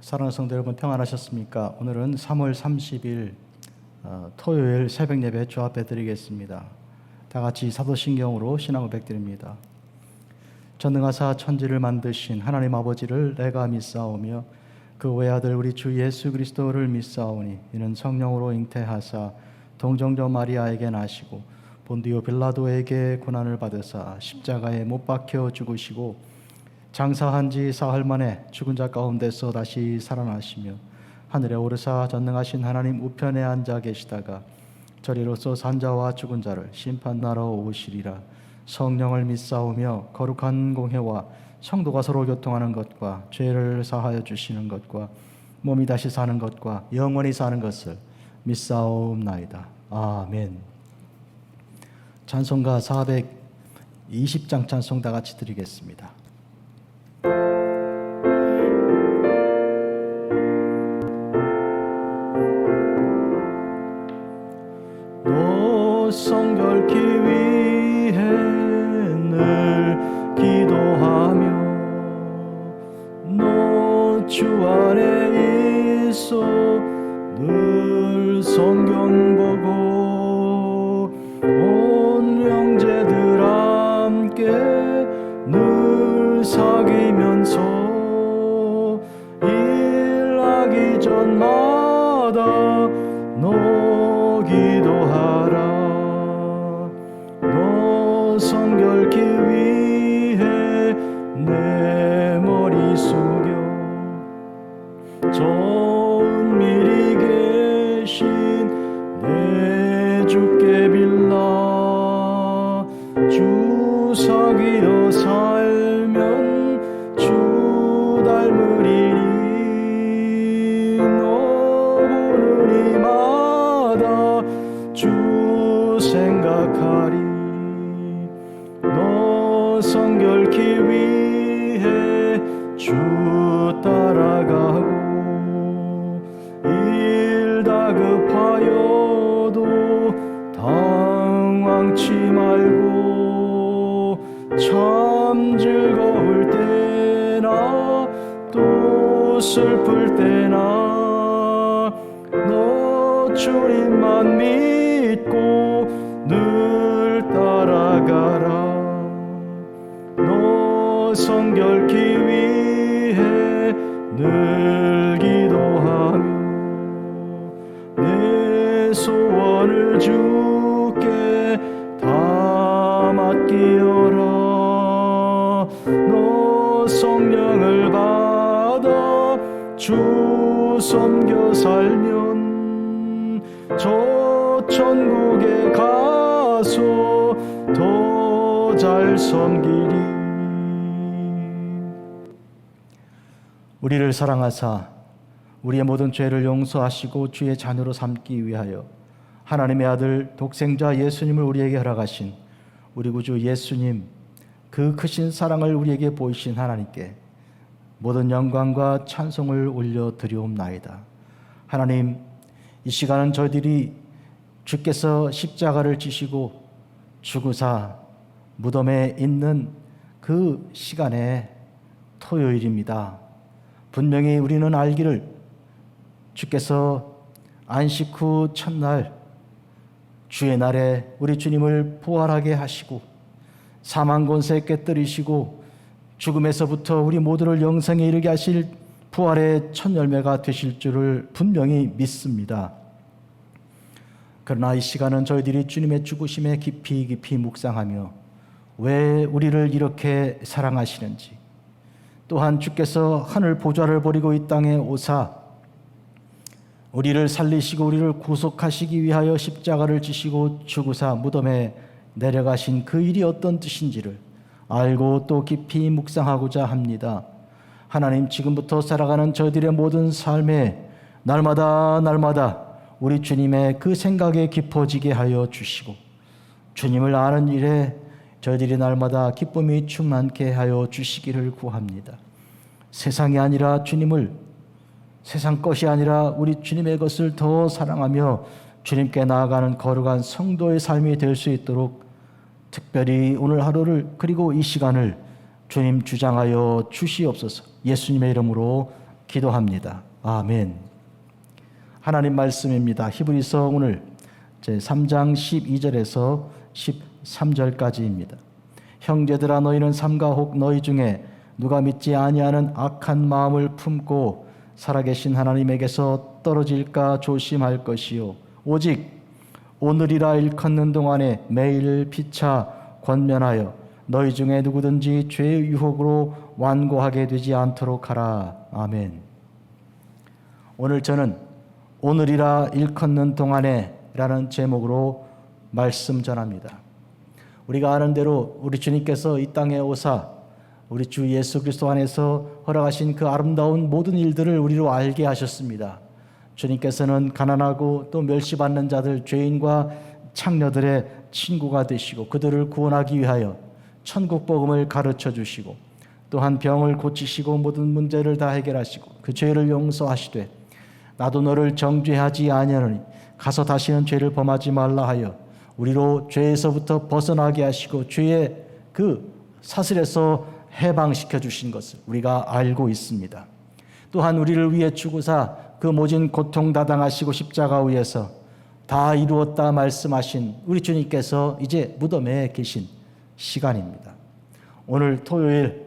사랑하는 성도 여러분, 평안하셨습니까? 오늘은 3월 30일 토요일 새벽 예배 주 앞에 드리겠습니다. 다 같이 사도신경으로 신앙 고백드립니다. 전능하사 천지를 만드신 하나님 아버지를 내가 믿사오며 그 외아들 우리 주 예수 그리스도를 믿사오니 이는 성령으로 잉태하사 동정녀 마리아에게 나시고 본디오 빌라도에게 고난을 받으사 십자가에 못 박혀 죽으시고 장사한 지 사흘 만에 죽은 자 가운데서 다시 살아나시며 하늘에 오르사 전능하신 하나님 우편에 앉아 계시다가 저리로서 산자와 죽은 자를 심판하러 오시리라. 성령을 믿사오며 거룩한 공회와 성도가 서로 교통하는 것과 죄를 사하여 주시는 것과 몸이 다시 사는 것과 영원히 사는 것을 믿사옵나이다. 아멘. 찬송가 420장 찬송 다 같이 드리겠습니다. 너 성결케 위해 늘 기도하며 너 주 안에 있어 늘 성경 보고 온 형제들 함께 늘 사귀면서 일하기 전마다 너 기도하라. 너 성결케 위해 내 머리 숙여 저 은밀히 계신 내 주께 빌라. 주 사귀어 살면 주 닮으리니 너 보는 이마다 주 생각하리. 너 성결케 위해 주 따라가고 일 다급하여도 당황치 말고 참 즐거울 때나 또 슬플 때나 너 주님만 믿고 늘 따라가라. 너 성결케 위해 늘 기도하며 내 소원을 주께 다 맡기어라. 너 성령을 받아 주 섬겨 살면 저 천국에 가서 더 잘 섬기리. 우리를 사랑하사 우리의 모든 죄를 용서하시고 주의 자녀로 삼기 위하여 하나님의 아들 독생자 예수님을 우리에게 허락하신 우리 구주 예수님, 그 크신 사랑을 우리에게 보이신 하나님께 모든 영광과 찬송을 올려드리옵나이다. 하나님, 이 시간은 저희들이 주께서 십자가를 지시고 죽으사 무덤에 있는 그 시간에 토요일입니다. 분명히 우리는 알기를 주께서 안식 후 첫날 주의 날에 우리 주님을 부활하게 하시고 사망 권세 깨뜨리시고 죽음에서부터 우리 모두를 영생에 이르게 하실 부활의 첫 열매가 되실 줄을 분명히 믿습니다. 그러나 이 시간은 저희들이 주님의 죽으심에 깊이 묵상하며 왜 우리를 이렇게 사랑하시는지, 또한 주께서 하늘 보좌를 버리고 이 땅에 오사 우리를 살리시고 우리를 구속하시기 위하여 십자가를 지시고 죽으사 무덤에 내려가신 그 일이 어떤 뜻인지를 알고 또 깊이 묵상하고자 합니다. 하나님, 지금부터 살아가는 저희들의 모든 삶에 날마다 우리 주님의 그 생각에 깊어지게 하여 주시고 주님을 아는 일에 저희들이 날마다 기쁨이 충만케 하여 주시기를 구합니다. 세상이 아니라 주님을, 세상 것이 아니라 우리 주님의 것을 더 사랑하며 주님께 나아가는 거룩한 성도의 삶이 될 수 있도록 특별히 오늘 하루를 그리고 이 시간을 주님 주장하여 주시옵소서. 예수님의 이름으로 기도합니다. 아멘. 하나님 말씀입니다. 히브리서 오늘 제3장 12절에서 13절까지입니다. 형제들아 너희는 삼가 혹 너희 중에 누가 믿지 아니하는 악한 마음을 품고 살아계신 하나님에게서 떨어질까 조심할 것이요 오직 오늘이라 일컫는 동안에 매일 피차 권면하여 너희 중에 누구든지 죄의 유혹으로 완고하게 되지 않도록 하라. 아멘. 오늘 저는 오늘이라 일컫는 동안에 라는 제목으로 말씀 전합니다. 우리가 아는 대로 우리 주님께서 이 땅에 오사 우리 주 예수 그리스도 안에서 허락하신 그 아름다운 모든 일들을 우리로 알게 하셨습니다. 주님께서는 가난하고 또 멸시받는 자들, 죄인과 창녀들의 친구가 되시고 그들을 구원하기 위하여 천국 복음을 가르쳐 주시고 또한 병을 고치시고 모든 문제를 다 해결하시고 그 죄를 용서하시되 나도 너를 정죄하지 아니하노니 가서 다시는 죄를 범하지 말라 하여 우리로 죄에서부터 벗어나게 하시고 죄의 그 사슬에서 해방시켜 주신 것을 우리가 알고 있습니다. 또한 우리를 위해 죽으사 그 모진 고통 다 당하시고 십자가 위에서 다 이루었다 말씀하신 우리 주님께서 이제 무덤에 계신 시간입니다. 오늘 토요일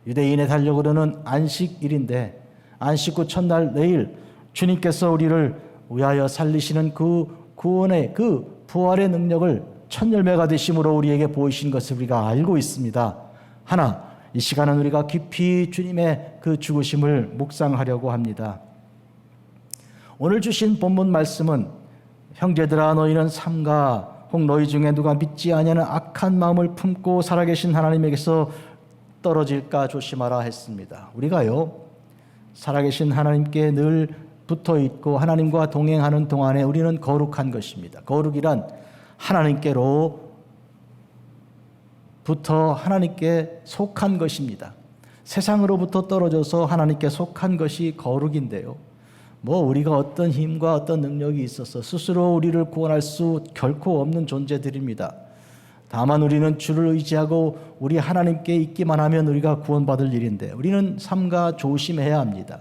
유대인의 달력으로 그러는 안식일인데 안식 후 첫날 내일 주님께서 우리를 위하여 살리시는 그 구원의 그 부활의 능력을 첫 열매가 되심으로 우리에게 보이신 것을 우리가 알고 있습니다. 하나 이 시간은 우리가 깊이 주님의 그 죽으심을 묵상하려고 합니다. 오늘 주신 본문 말씀은 형제들아 너희는 삼가 혹 너희 중에 누가 믿지 아니하는 악한 마음을 품고 살아계신 하나님에게서 떨어질까 조심하라 했습니다. 우리가요 살아계신 하나님께 늘 붙어있고 하나님과 동행하는 동안에 우리는 거룩한 것입니다. 거룩이란 하나님께로 부터 하나님께 속한 것입니다. 세상으로부터 떨어져서 하나님께 속한 것이 거룩인데요. 우리가 어떤 힘과 어떤 능력이 있어서 스스로 우리를 구원할 수 결코 없는 존재들입니다. 다만 우리는 주를 의지하고 우리 하나님께 있기만 하면 우리가 구원받을 일인데 우리는 삼가 조심해야 합니다.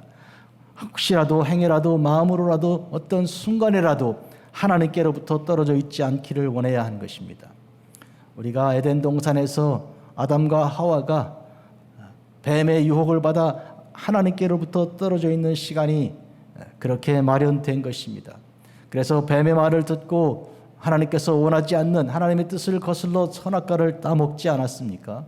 혹시라도 행여라도 마음으로라도 어떤 순간에라도 하나님께로부터 떨어져 있지 않기를 원해야 하는 것입니다. 우리가 에덴 동산에서 아담과 하와가 뱀의 유혹을 받아 하나님께로부터 떨어져 있는 시간이 그렇게 마련된 것입니다. 그래서 뱀의 말을 듣고 하나님께서 원하지 않는 하나님의 뜻을 거슬러 선악과를 따먹지 않았습니까?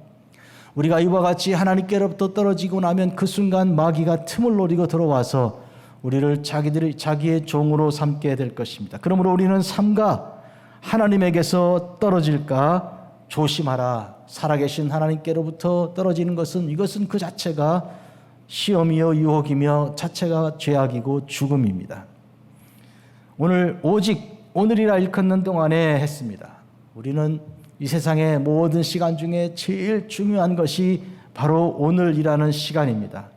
우리가 이와 같이 하나님께로부터 떨어지고 나면 그 순간 마귀가 틈을 노리고 들어와서 우리를 자기의 종으로 삼게 될 것입니다. 그러므로 우리는 삼가 하나님에게서 떨어질까 조심하라. 살아계신 하나님께로부터 떨어지는 것은 이것은 그 자체가 시험이요 유혹이며 자체가 죄악이고 죽음입니다. 오늘 오직 오늘이라 일컫는 동안에 했습니다. 우리는 이 세상의 모든 시간 중에 제일 중요한 것이 바로 오늘이라는 시간입니다.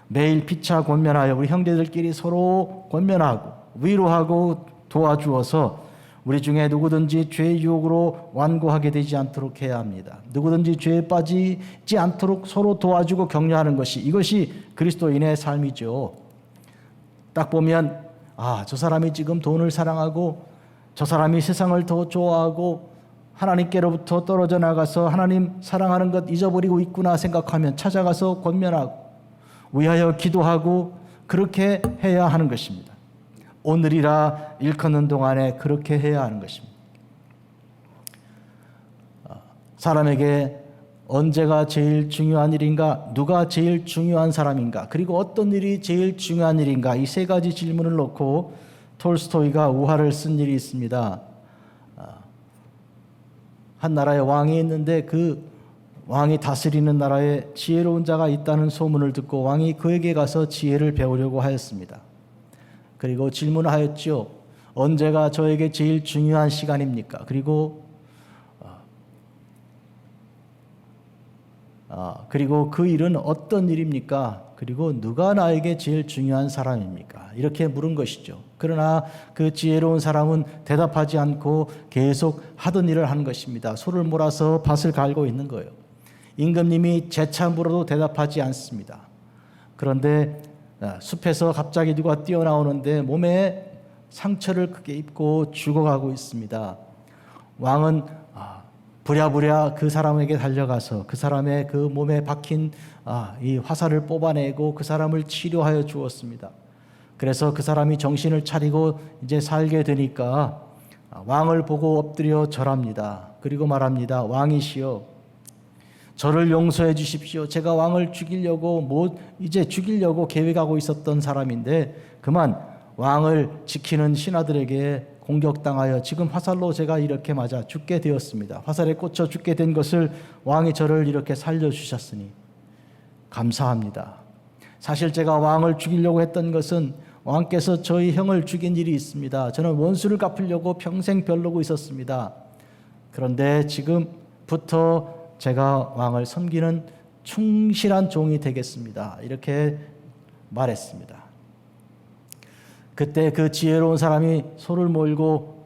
매일 피차 권면하여 우리 형제들끼리 서로 권면하고 위로하고 도와주어서 우리 중에 누구든지 죄의 유혹으로 완고하게 되지 않도록 해야 합니다. 누구든지 죄에 빠지지 않도록 서로 도와주고 격려하는 것이 이것이 그리스도인의 삶이죠. 딱 보면 저 사람이 지금 돈을 사랑하고 저 사람이 세상을 더 좋아하고 하나님께로부터 떨어져 나가서 하나님 사랑하는 것 잊어버리고 있구나 생각하면 찾아가서 권면하고 위하여 기도하고 그렇게 해야 하는 것입니다. 오늘이라 일컫는 동안에 그렇게 해야 하는 것입니다. 사람에게 언제가 제일 중요한 일인가, 누가 제일 중요한 사람인가, 그리고 어떤 일이 제일 중요한 일인가, 이 세 가지 질문을 놓고 톨스토이가 우화를 쓴 일이 있습니다. 한 나라에 왕이 있는데 그 왕이 다스리는 나라에 지혜로운 자가 있다는 소문을 듣고 왕이 그에게 가서 지혜를 배우려고 하였습니다. 그리고 질문하였죠. 언제가 저에게 제일 중요한 시간입니까? 그리고 그 일은 어떤 일입니까? 그리고 누가 나에게 제일 중요한 사람입니까? 이렇게 물은 것이죠. 그러나 그 지혜로운 사람은 대답하지 않고 계속 하던 일을 하는 것입니다. 소를 몰아서 밭을 갈고 있는 거예요. 임금님이 재차 물어도 대답하지 않습니다. 그런데 숲에서 갑자기 누가 뛰어나오는데 몸에 상처를 크게 입고 죽어가고 있습니다. 왕은 부랴부랴 그 사람에게 달려가서 그 사람의 그 몸에 박힌 이 화살을 뽑아내고 그 사람을 치료하여 주었습니다. 그래서 그 사람이 정신을 차리고 이제 살게 되니까 왕을 보고 엎드려 절합니다. 그리고 말합니다. 왕이시여, 저를 용서해 주십시오. 제가 왕을 이제 죽이려고 계획하고 있었던 사람인데 그만 왕을 지키는 신하들에게 공격당하여 지금 화살로 제가 이렇게 맞아 죽게 되었습니다. 화살에 꽂혀 죽게 된 것을 왕이 저를 이렇게 살려주셨으니 감사합니다. 사실 제가 왕을 죽이려고 했던 것은 왕께서 저희 형을 죽인 일이 있습니다. 저는 원수를 갚으려고 평생 벼르고 있었습니다. 그런데 지금부터 제가 왕을 섬기는 충실한 종이 되겠습니다. 이렇게 말했습니다. 그때 그 지혜로운 사람이 소를 몰고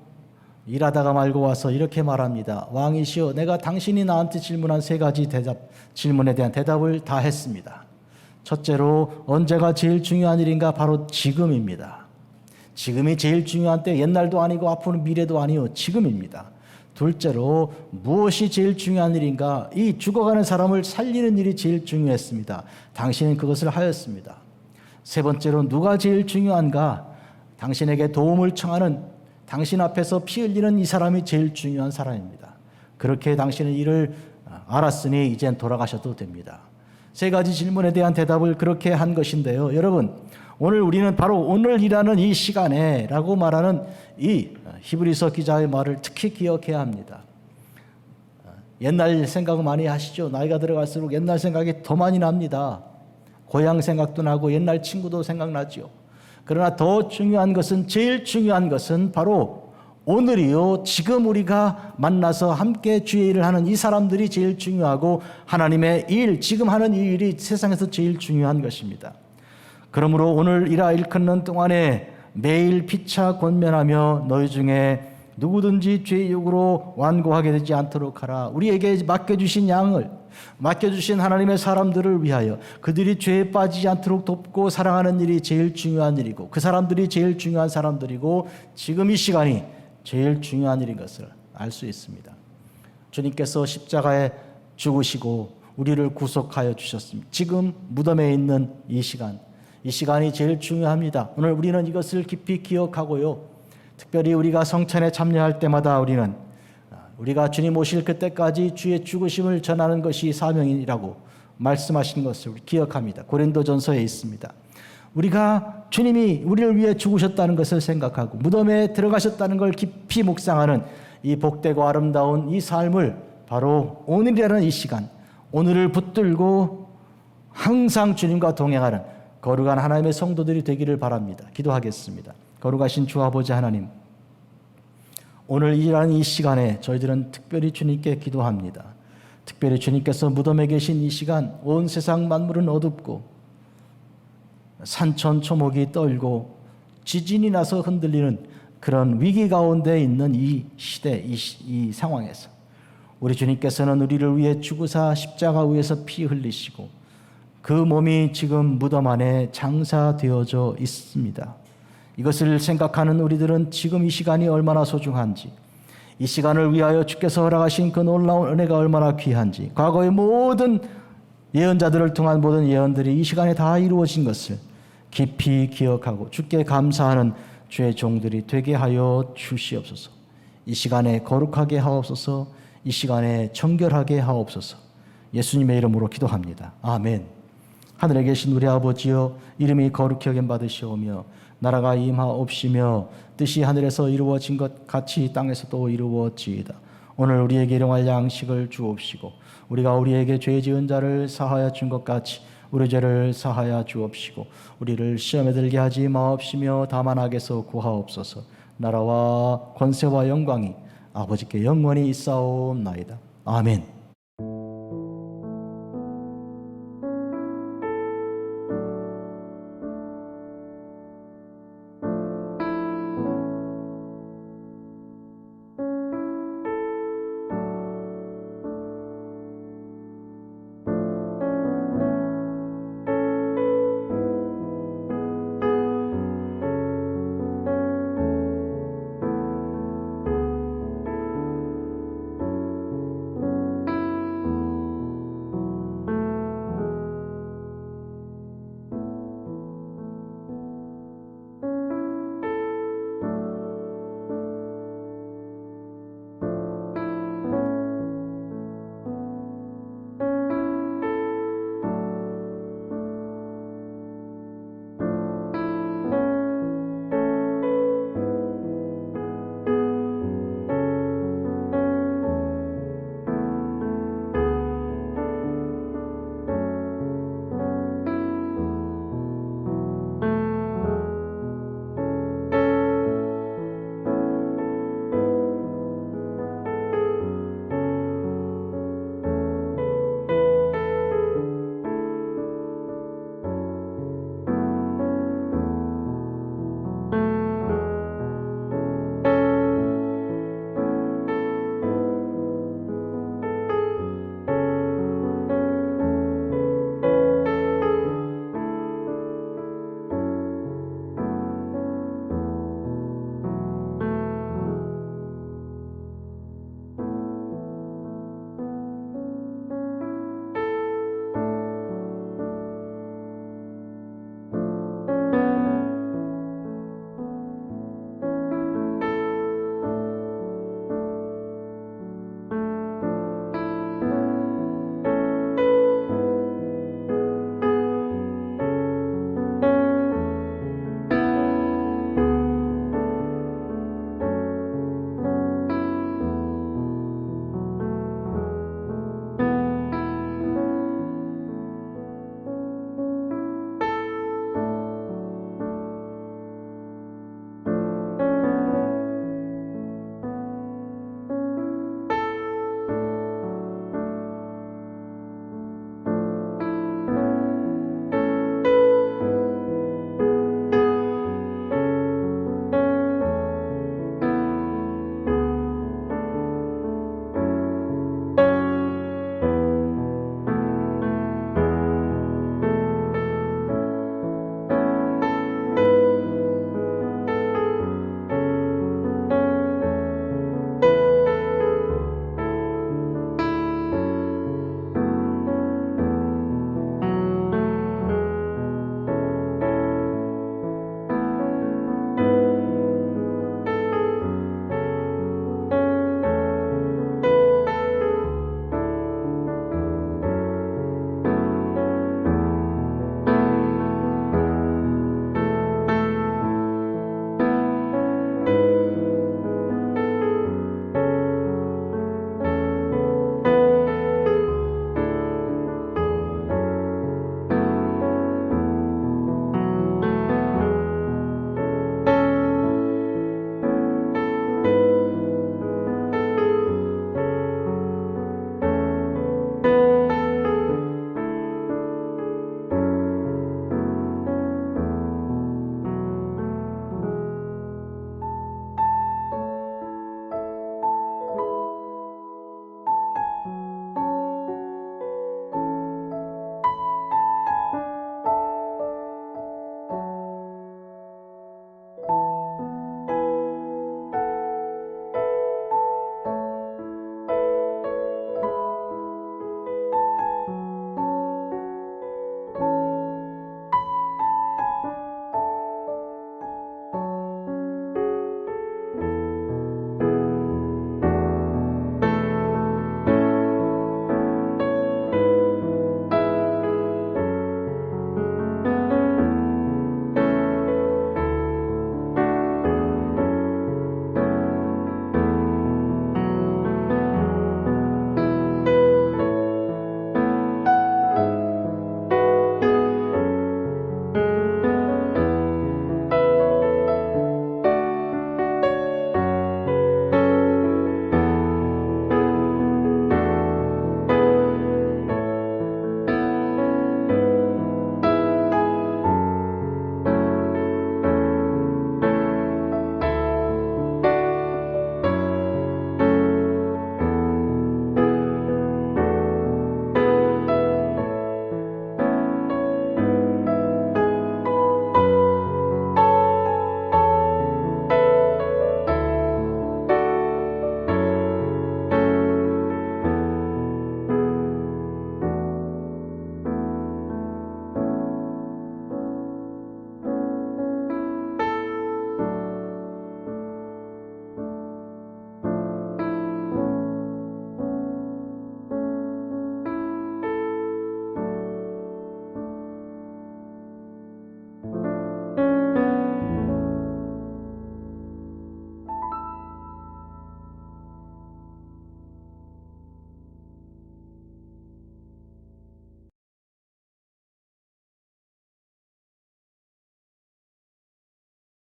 일하다가 말고 와서 이렇게 말합니다. 왕이시여, 내가 당신이 나한테 질문한 3가지 질문에 대한 대답을 다 했습니다. 첫째로 언제가 제일 중요한 일인가? 바로 지금입니다. 지금이 제일 중요한 때, 옛날도 아니고 앞으로 미래도 아니요, 지금입니다. 둘째로 무엇이 제일 중요한 일인가? 이 죽어가는 사람을 살리는 일이 제일 중요했습니다. 당신은 그것을 하였습니다. 세 번째로 누가 제일 중요한가? 당신에게 도움을 청하는, 당신 앞에서 피 흘리는 이 사람이 제일 중요한 사람입니다. 그렇게 당신은 이를 알았으니 이젠 돌아가셔도 됩니다. 3가지 질문에 대한 대답을 그렇게 한 것인데요. 여러분, 오늘 우리는 바로 오늘이라는 이 시간에 라고 말하는 이 히브리서 기자의 말을 특히 기억해야 합니다. 옛날 생각 많이 하시죠? 나이가 들어갈수록 옛날 생각이 더 많이 납니다. 고향 생각도 나고 옛날 친구도 생각나죠. 그러나 더 중요한 것은, 제일 중요한 것은 바로 오늘이요, 지금 우리가 만나서 함께 주의 일을 하는 이 사람들이 제일 중요하고 하나님의 일, 지금 하는 이 일이 세상에서 제일 중요한 것입니다. 그러므로 오늘 일하일컫는 동안에 매일 피차 권면하며 너희 중에 누구든지 죄의 욕으로 완고하게 되지 않도록 하라. 우리에게 맡겨주신 양을, 맡겨주신 하나님의 사람들을 위하여 그들이 죄에 빠지지 않도록 돕고 사랑하는 일이 제일 중요한 일이고, 그 사람들이 제일 중요한 사람들이고, 지금 이 시간이 제일 중요한 일인 것을 알 수 있습니다. 주님께서 십자가에 죽으시고 우리를 구속하여 주셨습니다. 지금 무덤에 있는 이 시간이 제일 중요합니다. 오늘 우리는 이것을 깊이 기억하고요, 특별히 우리가 성찬에 참여할 때마다 우리가 주님 오실 그때까지 주의 죽으심을 전하는 것이 사명이라고 말씀하신 것을 기억합니다. 고린도전서에 있습니다. 우리가 주님이 우리를 위해 죽으셨다는 것을 생각하고 무덤에 들어가셨다는 걸 깊이 묵상하는 이 복되고 아름다운 이 삶을 바로 오늘이라는 이 시간, 오늘을 붙들고 항상 주님과 동행하는 거룩한 하나님의 성도들이 되기를 바랍니다. 기도하겠습니다. 거룩하신 주 아버지 하나님, 오늘 일하는 이 시간에 저희들은 특별히 주님께 기도합니다. 특별히 주님께서 무덤에 계신 이 시간, 온 세상 만물은 어둡고 산천초목이 떨고 지진이 나서 흔들리는 그런 위기 가운데 있는 이 시대, 이 상황에서 우리 주님께서는 우리를 위해 죽으사 십자가 위에서 피 흘리시고 그 몸이 지금 무덤 안에 장사되어져 있습니다. 이것을 생각하는 우리들은 지금 이 시간이 얼마나 소중한지, 이 시간을 위하여 주께서 허락하신 그 놀라운 은혜가 얼마나 귀한지, 과거의 모든 예언자들을 통한 모든 예언들이 이 시간에 다 이루어진 것을 깊이 기억하고 주께 감사하는 주의 종들이 되게 하여 주시옵소서. 이 시간에 거룩하게 하옵소서. 이 시간에 정결하게 하옵소서. 예수님의 이름으로 기도합니다. 아멘. 하늘에 계신 우리 아버지여, 이름이 거룩히 여김 받으시오며 나라가 임하옵시며 뜻이 하늘에서 이루어진 것 같이 땅에서도 이루어지이다. 오늘 우리에게 일용할 양식을 주옵시고 우리가 우리에게 죄 지은 자를 사하여 준 것 같이 우리 죄를 사하여 주옵시고 우리를 시험에 들게 하지 마옵시며 다만 악에서 구하옵소서. 나라와 권세와 영광이 아버지께 영원히 있사옵나이다. 아멘.